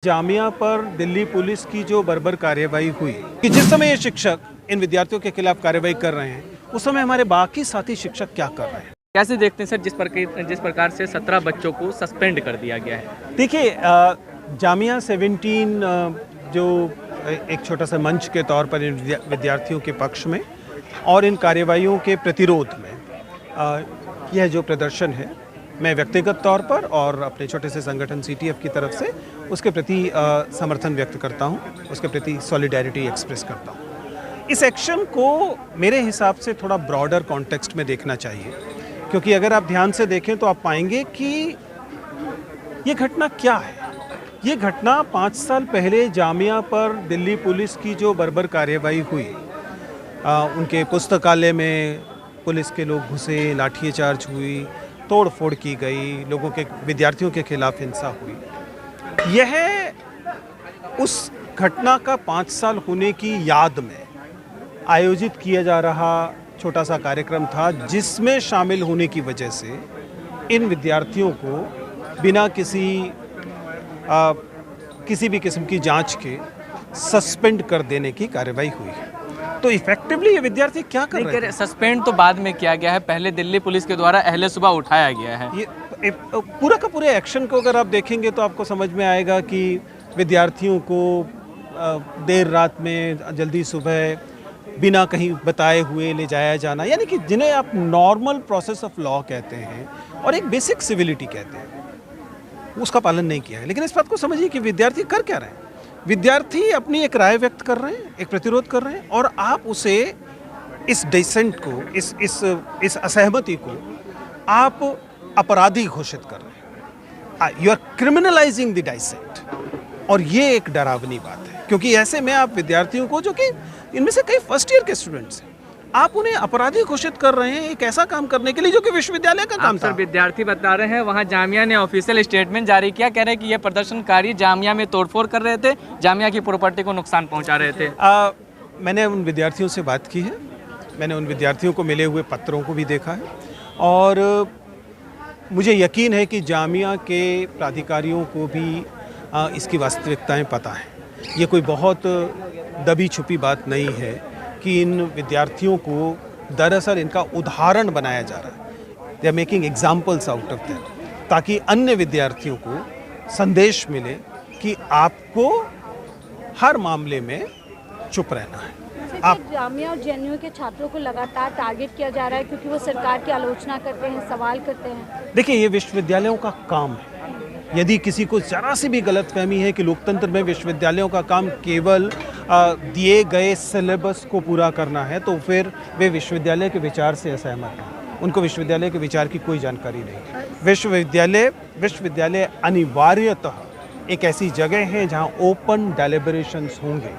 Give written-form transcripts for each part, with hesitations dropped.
जामिया पर दिल्ली पुलिस की जो बर्बर कार्रवाई हुई कि जिस समय ये शिक्षक इन विद्यार्थियों के खिलाफ कार्रवाई कर रहे हैं उस समय हमारे बाकी साथी शिक्षक क्या कर रहे हैं। कैसे देखते हैं सर जिस प्रकार से 17 बच्चों को सस्पेंड कर दिया गया है। देखिए जामिया 17 जो एक छोटा सा मंच के तौर पर इन विद्यार्थियों के पक्ष में और इन कार्रवाइयों के प्रतिरोध में यह जो प्रदर्शन है मैं व्यक्तिगत तौर पर और अपने छोटे से संगठन CTF की तरफ से उसके प्रति समर्थन व्यक्त करता हूं, उसके प्रति सॉलिडेरिटी एक्सप्रेस करता हूं। इस एक्शन को मेरे हिसाब से थोड़ा ब्रॉडर कॉन्टेक्स्ट में देखना चाहिए, क्योंकि अगर आप ध्यान से देखें तो आप पाएंगे कि ये घटना क्या है। ये घटना 5 साल पहले जामिया पर दिल्ली पुलिस की जो बर्बर कार्रवाई हुई, उनके पुस्तकालय में पुलिस के लोग घुसे, लाठीचार्ज हुई, तोड़ फोड़ की गई, लोगों के विद्यार्थियों के खिलाफ हिंसा हुई। यह उस घटना का 5 साल होने की याद में आयोजित किया जा रहा छोटा सा कार्यक्रम था, जिसमें शामिल होने की वजह से इन विद्यार्थियों को बिना किसी भी किस्म की जांच के सस्पेंड कर देने की कार्रवाई हुई है। तो इफेक्टिवली ये विद्यार्थी क्या कर रहे हैं? सस्पेंड तो बाद में किया गया है, पहले दिल्ली पुलिस के द्वारा अहले सुबह उठाया गया है। ये पूरा का पूरे एक्शन को अगर आप देखेंगे तो आपको समझ में आएगा कि विद्यार्थियों को देर रात में जल्दी सुबह बिना कहीं बताए हुए ले जाया जाना, यानी कि जिन्हें आप नॉर्मल प्रोसेस ऑफ लॉ कहते हैं और एक बेसिक सिविलिटी कहते हैं, उसका पालन नहीं किया है। लेकिन इस बात को समझिए कि विद्यार्थी कर क्या रहे हैं। विद्यार्थी अपनी एक राय व्यक्त कर रहे हैं, एक प्रतिरोध कर रहे हैं, और आप उसे इस डिसेंट को, इस असहमति को आप अपराधी घोषित कर रहे हैं। यू आर क्रिमिनलाइजिंग द डिसेंट, और ये एक डरावनी बात है, क्योंकि ऐसे में आप विद्यार्थियों को, जो कि इनमें से कई फर्स्ट ईयर के स्टूडेंट्स हैं, आप उन्हें अपराधी घोषित कर रहे हैं एक ऐसा काम करने के लिए जो कि विश्वविद्यालय का काम था। विद्यार्थी बता रहे हैं वहां जामिया ने ऑफिशियल स्टेटमेंट जारी किया, कह रहे हैं कि ये प्रदर्शनकारी जामिया में तोड़फोड़ कर रहे थे, जामिया की प्रॉपर्टी को नुकसान पहुंचा रहे थे। मैंने उन विद्यार्थियों से बात की है, मैंने उन विद्यार्थियों को मिले हुए पत्रों को भी देखा है, और मुझे यकीन है कि जामिया के प्राधिकारियों को भी इसकी वास्तविकताएं पता है। ये कोई बहुत दबी छुपी बात नहीं है कि इन विद्यार्थियों को दरअसल इनका उदाहरण बनाया जा रहा है। They are making examples out of that, ताकि अन्य विद्यार्थियों को संदेश मिले कि आपको हर मामले में चुप रहना है। आप जामिया और JNU के छात्रों को लगातार टारगेट किया जा रहा है क्योंकि वो सरकार की आलोचना करते हैं, सवाल करते हैं। देखिए, ये विश्वविद्यालयों का काम है। यदि किसी को जरा सी भी गलतफहमी है कि लोकतंत्र में विश्वविद्यालयों का काम केवल दिए गए सिलेबस को पूरा करना है, तो फिर वे विश्वविद्यालय के विचार से असहमत हैं। उनको विश्वविद्यालय के विचार की कोई जानकारी नहीं। विश्वविद्यालय अनिवार्यतः एक ऐसी जगह है जहां ओपन डेलिब्रेशंस होंगे,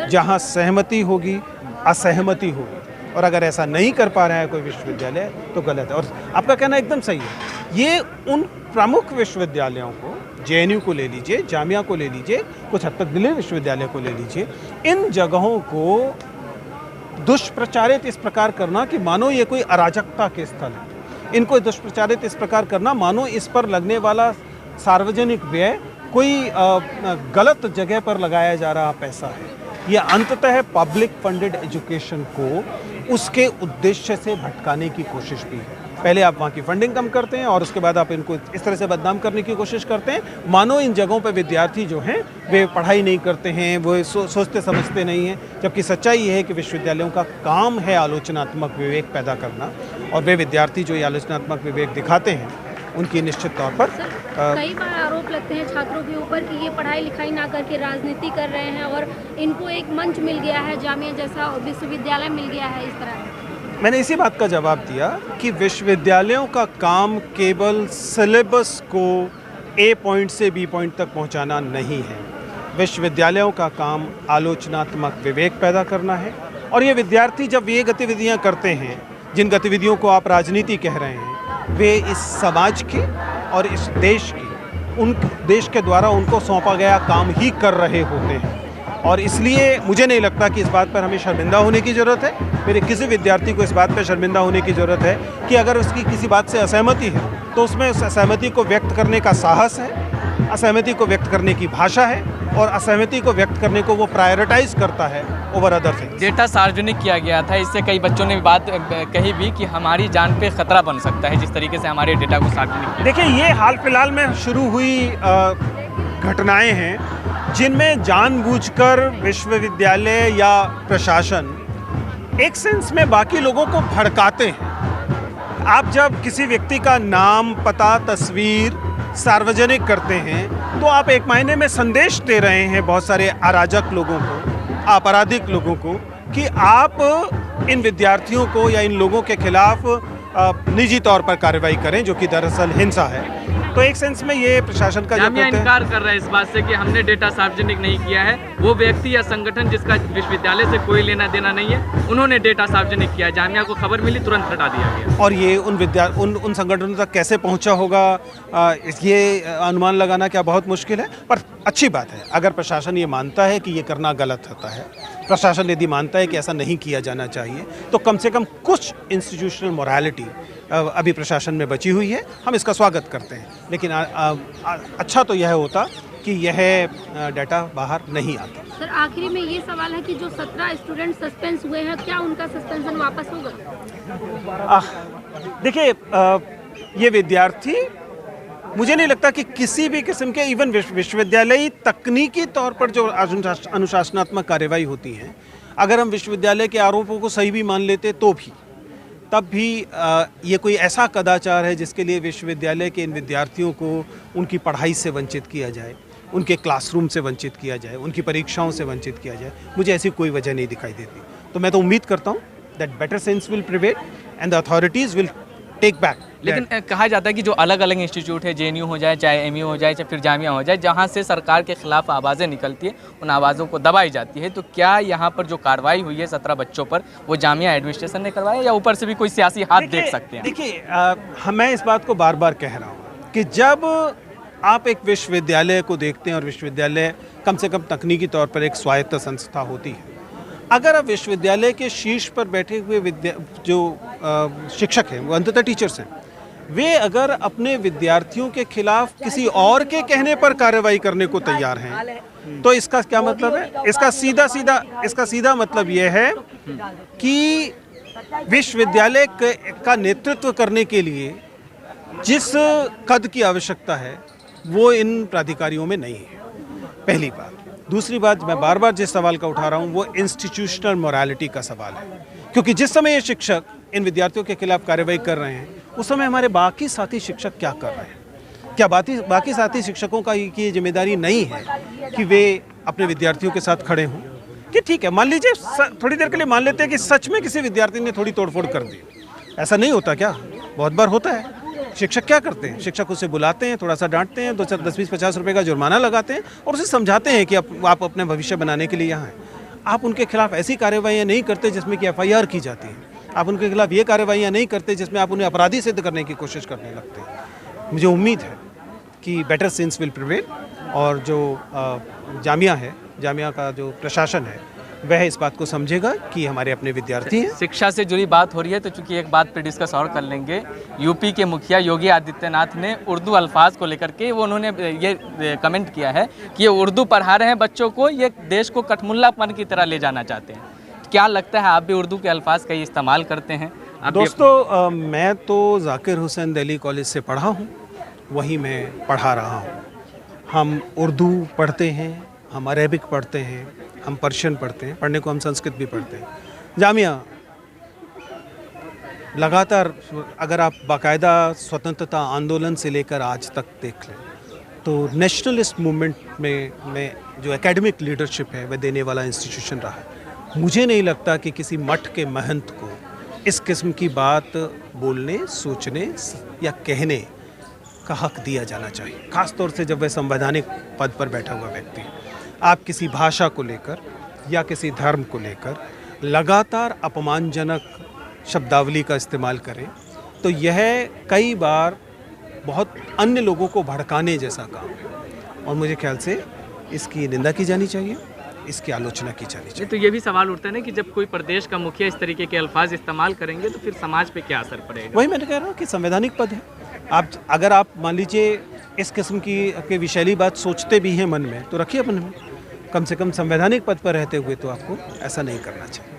जहां सहमति होगी, असहमति होगी, और अगर ऐसा नहीं कर पा रहा है कोई विश्वविद्यालय तो गलत है। और आपका कहना एकदम सही है। ये उन प्रमुख विश्वविद्यालयों को, JNU को ले लीजिए, जामिया को ले लीजिए, कुछ हद तक दिल्ली विश्वविद्यालय को ले लीजिए, इन जगहों को दुष्प्रचारित इस प्रकार करना कि मानो ये कोई अराजकता के स्थल है, इनको दुष्प्रचारित इस प्रकार करना मानो इस पर लगने वाला सार्वजनिक व्यय कोई गलत जगह पर लगाया जा रहा पैसा है। ये अंततः पब्लिक फंडेड एजुकेशन को उसके उद्देश्य से भटकाने की कोशिश भी है। पहले आप वहाँ की फंडिंग कम करते हैं और उसके बाद आप इनको इस तरह से बदनाम करने की कोशिश करते हैं, मानो इन जगहों पर विद्यार्थी जो हैं वे पढ़ाई नहीं करते हैं, वो सोचते समझते नहीं हैं। जबकि सच्चाई ये है कि विश्वविद्यालयों का काम है आलोचनात्मक विवेक पैदा करना, और वे विद्यार्थी जो ये आलोचनात्मक विवेक दिखाते हैं उनकी निश्चित तौर पर कई बार आरोप लगते हैं छात्रों के ऊपर कि ये पढ़ाई लिखाई ना करके राजनीति कर रहे हैं, और इनको एक मंच मिल गया है, जामिया जैसा विश्वविद्यालय मिल गया है। इस तरह मैंने इसी बात का जवाब दिया कि विश्वविद्यालयों का काम केवल सिलेबस को A पॉइंट से B पॉइंट तक पहुंचाना नहीं है। विश्वविद्यालयों का काम आलोचनात्मक विवेक पैदा करना है, और ये विद्यार्थी जब ये गतिविधियां करते हैं, जिन गतिविधियों को आप राजनीति कह रहे हैं, वे इस समाज की और इस देश की, उन देश के द्वारा उनको सौंपा गया काम ही कर रहे होते हैं। और इसलिए मुझे नहीं लगता कि इस बात पर हमें शर्मिंदा होने की ज़रूरत है। मेरे किसी विद्यार्थी को इस बात पर शर्मिंदा होने की ज़रूरत है कि अगर उसकी किसी बात से असहमति है तो उसमें उस असहमति को व्यक्त करने का साहस है, असहमति को व्यक्त करने की भाषा है और असहमति को व्यक्त करने को वो प्रायोरिटाइज करता है ओवर अदर थिंग्स। डेटा सार्वजनिक किया गया था, इससे कई बच्चों ने बात कही भी कि हमारी जान पे खतरा बन सकता है जिस तरीके से हमारे डेटा को सार्वजनिक किया। देखिए, ये हाल फिलहाल में शुरू हुई घटनाएं हैं जिनमें जानबूझकर विश्वविद्यालय या प्रशासन एक सेंस में बाकी लोगों को भड़काते हैं। आप जब किसी व्यक्ति का नाम, पता, तस्वीर सार्वजनिक करते हैं तो आप एक मायने में संदेश दे रहे हैं बहुत सारे अराजक लोगों को, आपराधिक लोगों को, कि आप इन विद्यार्थियों को या इन लोगों के खिलाफ निजी तौर पर कार्रवाई करें, जो कि दरअसल हिंसा है। तो एक सेंस में ये प्रशासन का जामिया इनकार कर रहा है इस बात से कि हमने डेटा सार्वजनिक नहीं किया है। वो व्यक्ति या संगठन जिसका विश्वविद्यालय से कोई लेना देना नहीं है, उन्होंने डेटा सार्वजनिक किया। जामिया को खबर मिली, तुरंत हटा दिया गया। और ये उन संगठनों तक कैसे पहुंचा होगा, ये अनुमान लगाना क्या बहुत मुश्किल है। पर अच्छी बात है अगर प्रशासन ये मानता है कि ये करना गलत होता है, प्रशासन यदि मानता है कि ऐसा नहीं किया जाना चाहिए, तो कम से कम कुछ इंस्टीट्यूशनल मोरालिटी अभी प्रशासन में बची हुई है, हम इसका स्वागत करते हैं। लेकिन अच्छा तो यह होता कि यह डाटा बाहर नहीं आता। सर, आखिरी में ये सवाल है कि जो 17 स्टूडेंट सस्पेंस हुए हैं, क्या उनका सस्पेंशन वापस होगा? देखिए, ये विद्यार्थी, मुझे नहीं लगता कि किसी भी किस्म के इवन विश्वविद्यालय तकनीकी तौर पर जो अनुशासनात्मक कार्यवाही होती है, अगर हम विश्वविद्यालय के आरोपों को सही भी मान लेते तो भी तब भी ये कोई ऐसा कदाचार है जिसके लिए विश्वविद्यालय के इन विद्यार्थियों को उनकी पढ़ाई से वंचित किया जाए, उनके क्लासरूम से वंचित किया जाए, उनकी परीक्षाओं से वंचित किया जाए। मुझे ऐसी कोई वजह नहीं दिखाई देती। तो मैं तो उम्मीद करता हूँ that better sense will prevail and the authorities will take back. लेकिन कहा जाता है कि जो अलग अलग इंस्टीट्यूट है, JNU हो जाए, चाहे MU हो जाए, चाहे फिर जामिया हो जाए, जहाँ से सरकार के खिलाफ आवाज़ें निकलती है, उन आवाज़ों को दबाई जाती है। तो क्या यहाँ पर जो कार्रवाई हुई है 17 बच्चों पर, वो जामिया एडमिनिस्ट्रेशन ने करवाया या ऊपर से भी कोई सियासी हाथ देख सकते हैं? देखिए, मैं इस बात को बार बार कह रहा हूँ कि जब आप एक विश्वविद्यालय को देखते हैं और विश्वविद्यालय कम से कम तकनीकी तौर पर एक स्वायत्त संस्था होती है, अगर आप विश्वविद्यालय के शीर्ष पर बैठे हुए जो शिक्षक हैं, वो अंततः टीचर्स हैं, वे अगर अपने विद्यार्थियों के खिलाफ किसी और के कहने पर कार्रवाई करने को तैयार हैं, तो इसका क्या मतलब है? इसका सीधा मतलब यह है कि विश्वविद्यालय का नेतृत्व करने के लिए जिस कद की आवश्यकता है वो इन प्राधिकारियों में नहीं है, पहली बात। दूसरी बात, मैं बार बार जिस सवाल का उठा रहा हूँ वो इंस्टीट्यूशनल मोरालिटी का सवाल है, क्योंकि जिस समय ये शिक्षक इन विद्यार्थियों के खिलाफ कार्रवाई कर रहे हैं, उस समय हमारे बाकी साथी शिक्षक क्या कर रहे हैं? क्या बाकी साथी शिक्षकों का ये जिम्मेदारी नहीं है कि वे अपने विद्यार्थियों के साथ खड़े हों? कि ठीक है, मान लीजिए थोड़ी देर के लिए मान लेते हैं कि सच में किसी विद्यार्थी ने थोड़ी तोड़फोड़ कर दी, ऐसा नहीं होता क्या? बहुत बार होता है। शिक्षक क्या करते हैं? शिक्षक उसे बुलाते हैं, थोड़ा सा डांटते हैं, 10-20-50 रुपए का जुर्माना लगाते हैं और उसे समझाते हैं कि आप अपने भविष्य बनाने के लिए यहाँ हैं। आप उनके खिलाफ ऐसी कार्रवाइयाँ नहीं करते जिसमें कि FIR की जाती है। आप उनके खिलाफ ये कार्रवाइयाँ नहीं करते जिसमें आप उन्हें अपराधी सिद्ध करने की कोशिश करने लगते हैं। मुझे उम्मीद है कि बेटर सेंस विल प्रिवेल और जो जामिया है, जामिया का जो प्रशासन है, वह इस बात को समझेगा कि हमारे अपने विद्यार्थी हैं। शिक्षा से जुड़ी बात हो रही है तो चूंकि एक बात पे डिस्कस और कर लेंगे। यूपी के मुखिया योगी आदित्यनाथ ने उर्दू अल्फाज को लेकर के उन्होंने ये कमेंट किया है कि ये उर्दू पढ़ा रहे हैं बच्चों को, ये देश को कठमुल्लापन की तरह ले जाना चाहते हैं। क्या लगता है, आप भी उर्दू के अल्फाज का इस्तेमाल करते हैं? दोस्तों, मैं तो जाकिर हुसैन दिल्ली कॉलेज से पढ़ा हूँ, वहीं मैं पढ़ा रहा हूँ। हम उर्दू पढ़ते हैं, हम अरेबिक पढ़ते हैं, हम पर्शियन पढ़ते हैं, पढ़ने को हम संस्कृत भी पढ़ते हैं। जामिया लगातार, अगर आप बाकायदा स्वतंत्रता आंदोलन से लेकर आज तक देख लें तो नेशनलिस्ट मूवमेंट में जो एकेडमिक लीडरशिप है वह देने वाला इंस्टीट्यूशन रहा है। मुझे नहीं लगता कि किसी मठ के महंत को इस किस्म की बात बोलने, सोचने या कहने का हक दिया जाना चाहिए, खास तौर से जब वह संवैधानिक पद पर बैठा हुआ व्यक्ति। आप किसी भाषा को लेकर या किसी धर्म को लेकर लगातार अपमानजनक शब्दावली का इस्तेमाल करें तो यह कई बार बहुत अन्य लोगों को भड़काने जैसा काम है और मुझे ख्याल से इसकी निंदा की जानी चाहिए, इसकी आलोचना की जानी चाहिए। तो ये भी सवाल उठता है ना कि जब कोई प्रदेश का मुखिया इस तरीके के अल्फाज इस्तेमाल करेंगे तो फिर समाज पे क्या असर पड़ेगा? वही मैंने कह रहा हूँ कि संवैधानिक पद है। अगर आप मान लीजिए इस किस्म की विषैली बात सोचते भी हैं मन में तो रखिए अपन में, कम से कम संवैधानिक पद पर रहते हुए तो आपको ऐसा नहीं करना चाहिए।